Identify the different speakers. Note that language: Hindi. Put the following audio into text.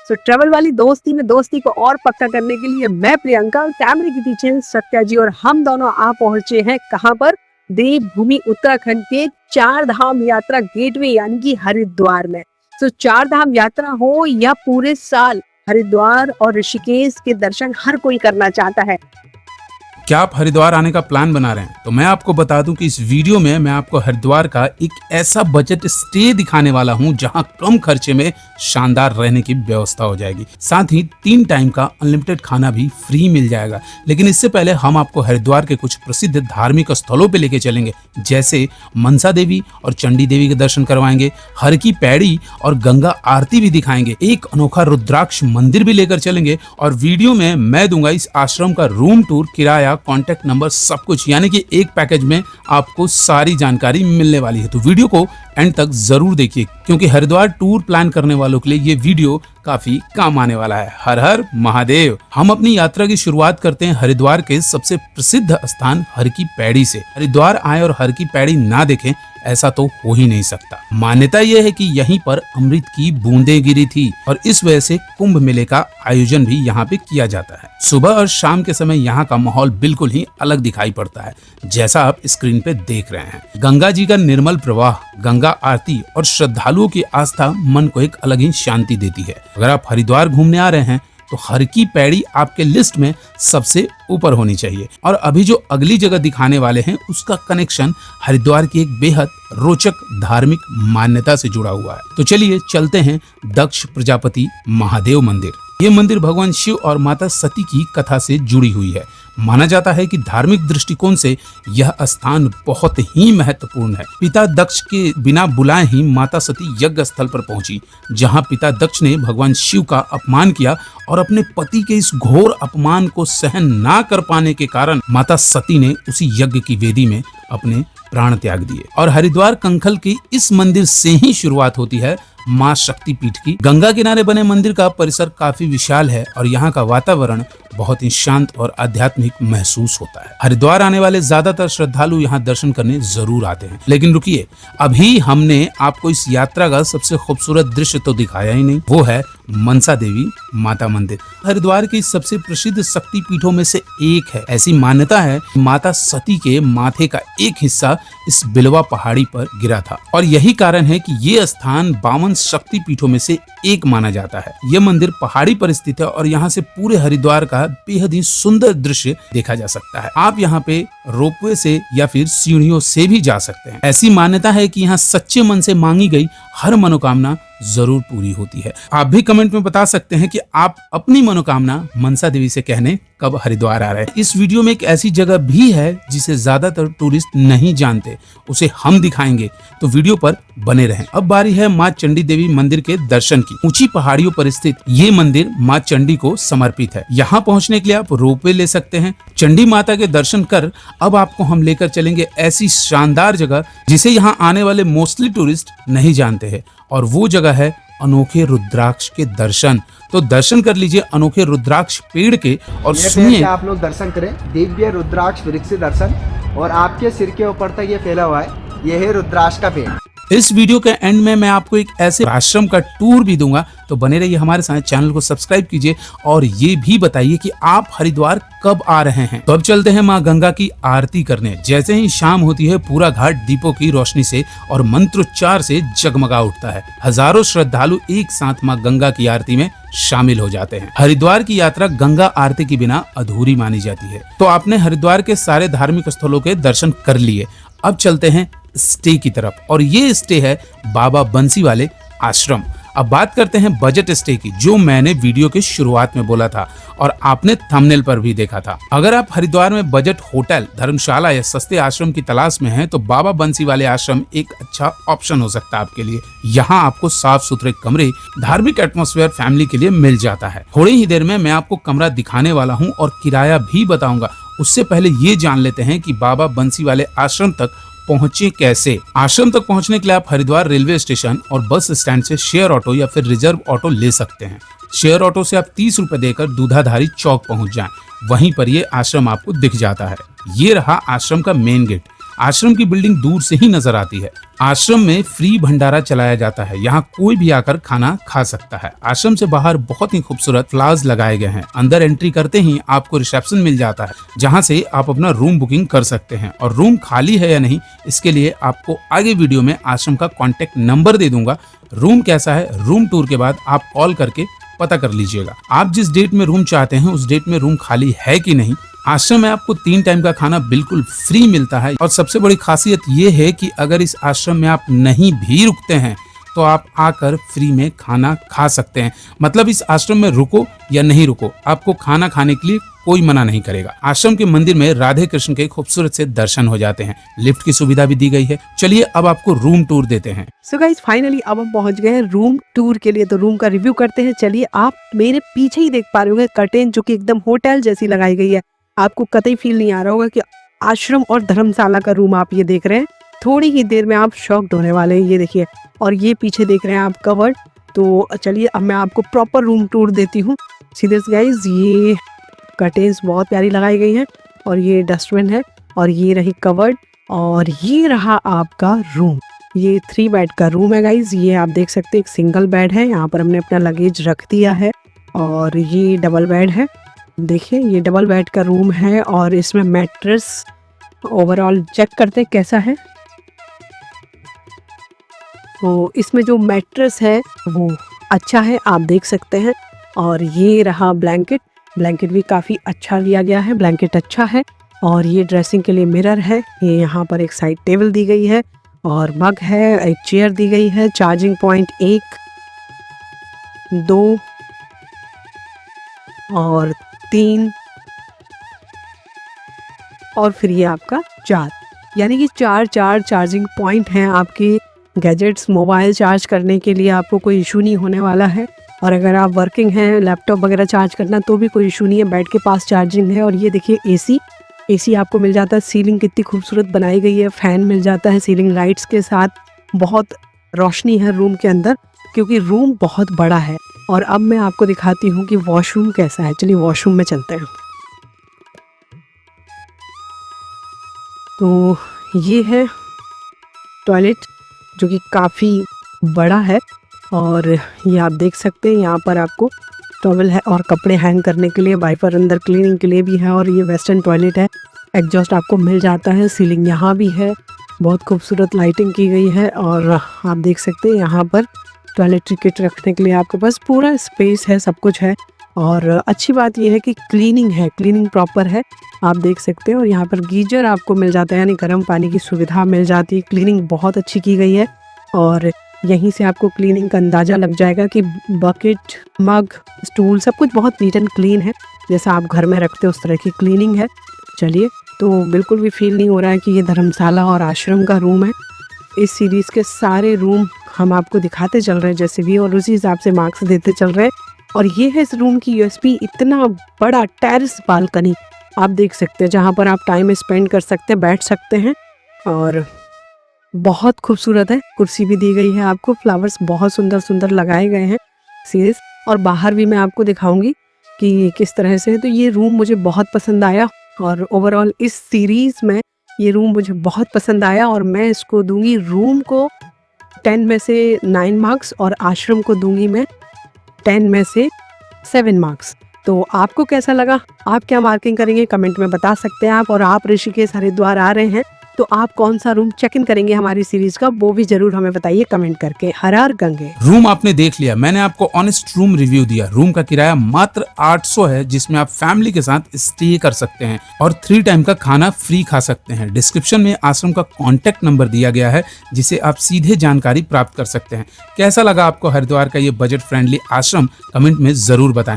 Speaker 1: सो ट्रेवल वाली दोस्ती में दोस्ती को और पक्का करने के लिए मैं प्रियंका, कैमरे के पीछे सत्या जी और हम दोनों आ पहुंचे हैं कहां पर? देवभूमि उत्तराखंड के चार धाम यात्रा गेटवे यानी कि हरिद्वार में। सो चार धाम यात्रा हो या पूरे साल, हरिद्वार और ऋषिकेश के दर्शन हर कोई करना चाहता है।
Speaker 2: क्या आप हरिद्वार आने का प्लान बना रहे हैं? तो मैं आपको बता दूं कि इस वीडियो में मैं आपको हरिद्वार का एक ऐसा बजट स्टे दिखाने वाला हूं जहां कम खर्चे में शानदार रहने की व्यवस्था हो जाएगी। साथ ही 3 टाइम का अनलिमिटेड खाना भी फ्री मिल जाएगा। लेकिन इससे पहले हम आपको हरिद्वार के कुछ प्रसिद्ध धार्मिक स्थलों पे लेके चलेंगे, जैसे मनसा देवी और चंडी देवी के दर्शन करवाएंगे, हर की पैड़ी और गंगा आरती भी दिखाएंगे, एक अनोखा रुद्राक्ष मंदिर भी लेकर चलेंगे और वीडियो में मैं दूंगा इस आश्रम का रूम टूर, किराया, कॉन्टैक्ट नंबर, सब कुछ, यानी कि एक पैकेज में आपको सारी जानकारी मिलने वाली है। तो वीडियो को एंड तक जरूर देखिए क्योंकि हरिद्वार टूर प्लान करने वालों के लिए ये वीडियो काफी काम आने वाला है। हर हर महादेव। हम अपनी यात्रा की शुरुआत करते हैं हरिद्वार के सबसे प्रसिद्ध स्थान हर की पैड़ी से। हरिद्वार आए और हर की पैड़ी ना देखें ऐसा तो हो ही नहीं सकता। मान्यता यह है कि यहीं पर अमृत की बूंदें गिरी थी और इस वजह से कुंभ मेले का आयोजन भी यहाँ पे किया जाता है। सुबह और शाम के समय यहाँ का माहौल बिल्कुल ही अलग दिखाई पड़ता है, जैसा आप स्क्रीन पे देख रहे हैं। गंगा जी का निर्मल प्रवाह, गंगा आरती और श्रद्धालुओं की आस्था मन को एक अलग ही शांति देती है। अगर आप हरिद्वार घूमने आ रहे हैं तो हर की पैड़ी आपके लिस्ट में सबसे ऊपर होनी चाहिए। और अभी जो अगली जगह दिखाने वाले हैं उसका कनेक्शन हरिद्वार की एक बेहद रोचक धार्मिक मान्यता से जुड़ा हुआ है। तो चलिए चलते हैं दक्ष प्रजापति महादेव मंदिर। ये मंदिर भगवान शिव और माता सती की कथा से जुड़ी हुई है। माना जाता है कि धार्मिक दृष्टिकोण से यह स्थान बहुत ही महत्वपूर्ण है। पिता दक्ष के बिना बुलाए ही माता सती यज्ञ स्थल पर पहुंची, जहां पिता दक्ष ने भगवान शिव का अपमान किया और अपने पति के इस घोर अपमान को सहन ना कर पाने के कारण माता सती ने उसी यज्ञ की वेदी में अपने प्राण त्याग दिए। और हरिद्वार कंखल की इस मंदिर से ही शुरुआत होती है मां शक्तिपीठ की। गंगा किनारे बने मंदिर का परिसर काफी विशाल है और यहाँ का वातावरण बहुत ही शांत और आध्यात्मिक महसूस होता है। हरिद्वार आने वाले ज्यादातर श्रद्धालु यहाँ दर्शन करने जरूर आते हैं। लेकिन रुकिए, अभी हमने आपको इस यात्रा का सबसे खूबसूरत दृश्य तो दिखाया ही नहीं, वो है मनसा देवी माता मंदिर। हरिद्वार की सबसे प्रसिद्ध शक्ति पीठों में से एक है। ऐसी मान्यता है कि माता सती के माथे का एक हिस्सा इस बिलवा पहाड़ी पर गिरा था और यही कारण है कि ये स्थान 52 शक्ति पीठों में से एक माना जाता है। यह मंदिर पहाड़ी पर स्थित है और यहाँ से पूरे हरिद्वार का बेहद ही सुंदर दृश्य देखा जा सकता है। आप यहाँ पे रोपवे से या फिर सीढ़ियों से भी जा सकते हैं। ऐसी मान्यता है कि यहाँ सच्चे मन से मांगी गई हर मनोकामना जरूर पूरी होती है। आप भी कमेंट में बता सकते हैं कि आप अपनी मनोकामना मनसा देवी से कहने कब हरिद्वार आ रहे हैं। इस वीडियो में एक ऐसी जगह भी है जिसे ज्यादातर टूरिस्ट नहीं जानते, उसे हम दिखाएंगे, तो वीडियो पर बने रहें। अब बारी है मां चंडी देवी मंदिर के दर्शन की। ऊंची पहाड़ियों पर स्थित ये मंदिर मां चंडी को समर्पित है। यहाँ पहुँचने के लिए आप रोपवे ले सकते हैं। चंडी माता के दर्शन कर अब आपको हम लेकर चलेंगे ऐसी शानदार जगह जिसे यहाँ आने वाले मोस्टली टूरिस्ट नहीं जानते हैं, और वो जगह है अनोखे रुद्राक्ष के दर्शन। तो दर्शन कर लीजिए अनोखे रुद्राक्ष पेड़ के और सुनिए।
Speaker 3: आप लोग दर्शन करें दिव्य रुद्राक्ष वृक्ष दर्शन, और आपके सिर के ऊपर तक ये फैला हुआ है, ये है रुद्राक्ष का पेड़।
Speaker 2: इस वीडियो के एंड में मैं आपको एक ऐसे आश्रम का टूर भी दूंगा, तो बने रहिए हमारे साथ। चैनल को सब्सक्राइब कीजिए और ये भी बताइए कि आप हरिद्वार कब आ रहे हैं। तो अब चलते हैं मां गंगा की आरती करने। जैसे ही शाम होती है पूरा घाट दीपों की रोशनी से और मंत्रोच्चार से जगमगा उठता है। हजारों श्रद्धालु एक साथ मां गंगा की आरती में शामिल हो जाते हैं। हरिद्वार की यात्रा गंगा आरती के बिना अधूरी मानी जाती है। तो आपने हरिद्वार के सारे धार्मिक स्थलों के दर्शन कर लिए। अब चलते हैं स्टे की तरफ, और ये स्टे है बाबा बंसी वाले आश्रम। अब बात करते हैं बजट स्टे की, जो मैंने वीडियो के शुरुआत में बोला था और आपने थंबनेल पर भी देखा था। अगर आप हरिद्वार में बजट होटल, धर्मशाला या सस्ते आश्रम की तलाश में हैं तो बाबा बंसी वाले आश्रम एक अच्छा ऑप्शन हो सकता है आपके लिए। यहाँ आपको साफ सुथरे कमरे, धार्मिक एटमॉस्फेयर फैमिली के लिए मिल जाता है। थोड़ी ही देर में मैं आपको कमरा दिखाने वाला हूँ और किराया भी बताऊंगा। उससे पहले ये जान लेते हैं कि बाबा बंसी वाले आश्रम तक पहुंचे कैसे। आश्रम तक पहुंचने के लिए आप हरिद्वार रेलवे स्टेशन और बस स्टैंड से शेयर ऑटो या फिर रिजर्व ऑटो ले सकते हैं। शेयर ऑटो से आप 30 रुपए देकर दूधाधारी चौक पहुंच जाएं। वहीं पर ये आश्रम आपको दिख जाता है। ये रहा आश्रम का मेन गेट। आश्रम की बिल्डिंग दूर से ही नजर आती है। आश्रम में फ्री भंडारा चलाया जाता है, यहाँ कोई भी आकर खाना खा सकता है। आश्रम से बाहर बहुत ही खूबसूरत फ्लावर्स लगाए गए हैं। अंदर एंट्री करते ही आपको रिसेप्शन मिल जाता है, जहाँ से आप अपना रूम बुकिंग कर सकते हैं। और रूम खाली है या नहीं, इसके लिए आपको आगे वीडियो में आश्रम का कॉन्टेक्ट नंबर दे दूंगा। रूम कैसा है, रूम टूर के बाद आप कॉल करके पता कर लीजिएगा। आप जिस डेट में रूम चाहते हैं उस डेट में रूम खाली है कि नहीं। आश्रम में आपको 3 टाइम का खाना बिल्कुल फ्री मिलता है। और सबसे बड़ी खासियत ये है कि अगर इस आश्रम में आप नहीं भी रुकते हैं तो आप आकर फ्री में खाना खा सकते हैं। मतलब इस आश्रम में रुको या नहीं रुको, आपको खाना खाने के लिए कोई मना नहीं करेगा। आश्रम के मंदिर में राधे कृष्ण के खूबसूरत से दर्शन हो जाते हैं। लिफ्ट की सुविधा भी दी गई है। चलिए अब आपको रूम टूर देते हैं।
Speaker 1: सो गाइस फाइनली अब हम पहुंच गए हैं रूम टूर के लिए, तो रूम का रिव्यू करते हैं। चलिए, आप मेरे पीछे ही देख पा रहे होंगे कर्टेन जो कि एकदम होटल जैसी लगाई गई है। आपको कतई फील नहीं आ रहा होगा कि आश्रम और धर्मशाला का रूम आप ये देख रहे हैं। थोड़ी ही देर में आप शॉक्ड होने वाले हैं। ये देखिए, और ये पीछे देख रहे हैं आप कवर्ड। तो चलिए अब मैं आपको प्रॉपर रूम टूर देती हूँ। सीधे गाइस, ये कर्टेन्स बहुत प्यारी लगाई गई है और ये डस्टबिन है और ये रही कवर्ड और ये रहा आपका रूम। ये 3 बेड का रूम है गाइज। ये आप देख सकते हैं एक सिंगल बेड है, यहाँ पर हमने अपना लगेज रख दिया है। और ये डबल बेड है, देखिए ये डबल बेड का रूम है। और इसमें मैट्रेस ओवरऑल चेक करते हैं कैसा है। तो इसमें जो मैट्रेस है वो अच्छा है, आप देख सकते हैं। और ये रहा ब्लैंकेट, ब्लैंकेट भी काफ़ी अच्छा लिया गया है, ब्लैंकेट अच्छा है। और ये ड्रेसिंग के लिए मिरर है। ये यहाँ पर एक साइड टेबल दी गई है और मग है, एक चेयर दी गई है। चार्जिंग पॉइंट 1, 2 और 3 और फिर ये आपका 4, यानी कि 4 चार्जिंग पॉइंट हैं आपके गैजेट्स मोबाइल चार्ज करने के लिए। आपको कोई इशू नहीं होने वाला है। और अगर आप वर्किंग हैं, लैपटॉप वगैरह चार्ज करना तो भी कोई इशू नहीं है, बेड के पास चार्जिंग है। और ये देखिए एसी आपको मिल जाता है। सीलिंग कितनी खूबसूरत बनाई गई है, फैन मिल जाता है सीलिंग लाइट्स के साथ। बहुत रोशनी है रूम के अंदर क्योंकि रूम बहुत बड़ा है। और अब मैं आपको दिखाती हूँ कि वॉशरूम कैसा है। चलिए वॉशरूम में चलते हैं। तो ये है टॉयलेट जो कि काफ़ी बड़ा है। और ये आप देख सकते हैं, यहाँ पर आपको टॉवल है और कपड़े हैंग करने के लिए, वाइपर अंदर क्लीनिंग के लिए भी है। और ये वेस्टर्न टॉयलेट है, एग्जॉस्ट आपको मिल जाता है। सीलिंग यहाँ भी है, बहुत खूबसूरत लाइटिंग की गई है। और आप देख सकते हैं यहाँ पर टॉयलेटरी किट रखने के लिए आपके पास पूरा स्पेस है, सब कुछ है। और अच्छी बात यह है कि क्लीनिंग है, क्लीनिंग प्रॉपर है, आप देख सकते हैं। और यहाँ पर गीजर आपको मिल जाता है, यानी गर्म पानी की सुविधा मिल जाती है। क्लीनिंग बहुत अच्छी की गई है और यहीं से आपको क्लीनिंग का अंदाज़ा लग जाएगा कि बकेट, मग, स्टूल सब कुछ बहुत नीट एंड क्लीन है, जैसा आप घर में रखते हो उस तरह की क्लीनिंग है। चलिए, तो बिल्कुल भी फील नहीं हो रहा है कि ये धर्मशाला और आश्रम का रूम है। इस सीरीज़ के सारे रूम हम आपको दिखाते चल रहे हैं जैसे भी, और उसी हिसाब से मार्क्स देते चल रहे हैं। और ये है इस रूम की यूएसपी, इतना बड़ा टेरेस बालकनी आप देख सकते हैं जहाँ पर आप टाइम स्पेंड कर सकते हैं, बैठ सकते हैं। और बहुत खूबसूरत है, कुर्सी भी दी गई है आपको, फ्लावर्स बहुत सुंदर सुंदर लगाए गए हैं सीरीज। और बाहर भी मैं आपको दिखाऊंगी कि किस तरह से है। तो ये रूम मुझे बहुत पसंद आया और ओवरऑल इस सीरीज में ये रूम मुझे बहुत पसंद आया। और मैं इसको दूंगी, रूम को 10 में से 9 मार्क्स और आश्रम को दूंगी मैं 10 में से 7 मार्क्स। तो आपको कैसा लगा, आप क्या मार्किंग करेंगे कमेंट में बता सकते हैं आप। और आप ऋषिकेश हरिद्वार आ रहे हैं तो आप कौन सा रूम चेक इन करेंगे हमारी सीरीज का, वो भी जरूर हमें बताइए कमेंट करके। हर हर गंगे।
Speaker 2: रूम आपने देख लिया, मैंने आपको ऑनेस्ट रूम रिव्यू दिया। रूम का किराया मात्र 800 है, जिसमें आप फैमिली के साथ स्टे कर सकते हैं और 3 टाइम का खाना फ्री खा सकते हैं। डिस्क्रिप्शन में आश्रम का कॉन्टेक्ट नंबर दिया गया है, जिसे आप सीधे जानकारी प्राप्त कर सकते हैं। कैसा लगा आपको हरिद्वार का ये बजट फ्रेंडली आश्रम, कमेंट में जरूर बताएं।